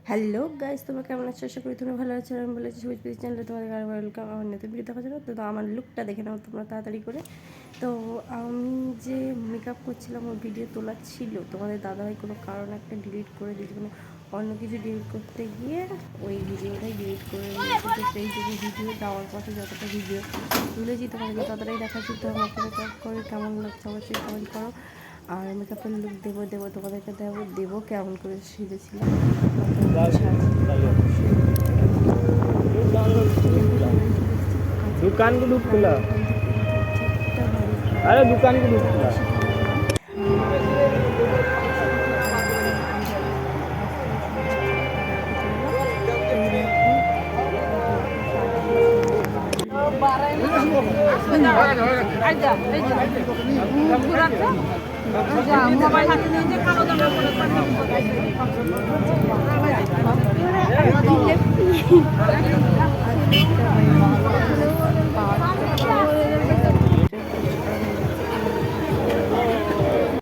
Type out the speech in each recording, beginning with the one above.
Hello guys, তোমরা কেমন আছো? আশা করি তোমরা ভালো আছো। আমি বলেছি সবুজ পিস চ্যানেলে তোমাদের ওয়েলকাম। আমার নতুন ভিডিও দেখার জন্য। তো আমার লুকটা দেখে নাও তোমরা তাড়াতাড়ি করে। তো আমি যে মেকআপ করছিলাম ওই ভিডিও তোলা ছিল, তোমাদের দাদাভাই কোনো কারণ একটা ডিলিট করে দিয়েছে, মানে অন্য কিছু ডিলিট করতে গিয়ে ওই ভিডিওটাই ডিলিট করে দিয়েছে। তো সেই জন্য ভিডিও দেওয়ার পথে যতটা ভিডিও তুলেছি তোমাদেরকে ততটাই দেখাচ্ছি। তো আমাকে মেকআপ করে কেমন লাগছে অবশ্যই কমেন্ট করো। আর মেকআপের লুক দেবো তোমাদেরকে দেবো কেমন করে সেজেছিলাম। दुकान को डूब खुला। अरे दुकान को डूब खुला। মোবাইল হাতে নিয়ে যে কালো জামা পরে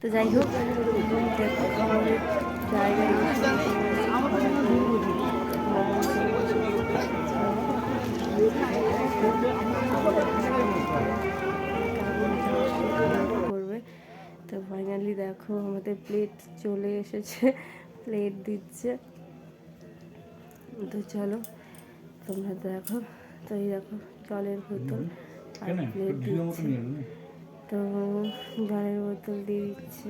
তো যাই হোক, দেখো খাবারের জায়গায় করবে। তো ফাইনালি দেখো আমাদের প্লেট চলে এসেছে, প্লেট দিচ্ছে। তো চলো তোমরা দেখো। তো এই দেখো জলের বোতল আর প্লেট দিচ্ছে। তো জলের বোতল দিয়ে দিচ্ছে।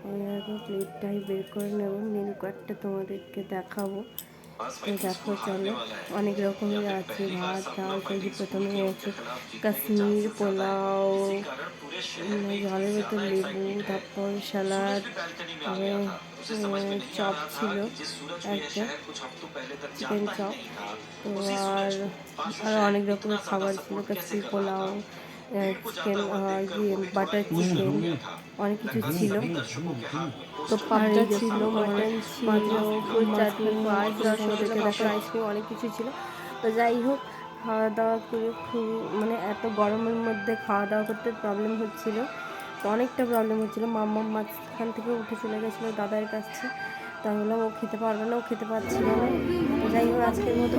এই দেখো প্লেটটাই বের করে নেবো, মেনু কার্ডটা তোমাদেরকে দেখাবো। তো দেখো চলো, অনেক রকমের আছে ভাত ডাল সবজি। প্রথমে আছে কাশ্মীর পোলাও, জলের বোতল লেবু, তারপর স্যালাড, চপ ছিল একটা চিকেন চপ। তো আর অনেক রকমের খাবার ছিল, Kashmir pulao, chicken butter chicken, অনেক কিছু ছিল। তো পাপড়া ছিল, মটন ছিল, ফুল চাটনি, আইসক্রিম, অনেক কিছু ছিল। তো যাই হোক, খাওয়া দাওয়া করে খুব মানে এত গরমের মধ্যে খাওয়া দাওয়া করতে প্রবলেম হচ্ছিল। তো অনেকটা প্রবলেম হচ্ছিলো। মাম্মা মাঝখান থেকে উঠে চলে গেছিলো দাদার কাছে। তো আমি বললাম ও খেতে পারবে না, ও খেতে পারছিল না। তো যাই হোক, আজকের মতো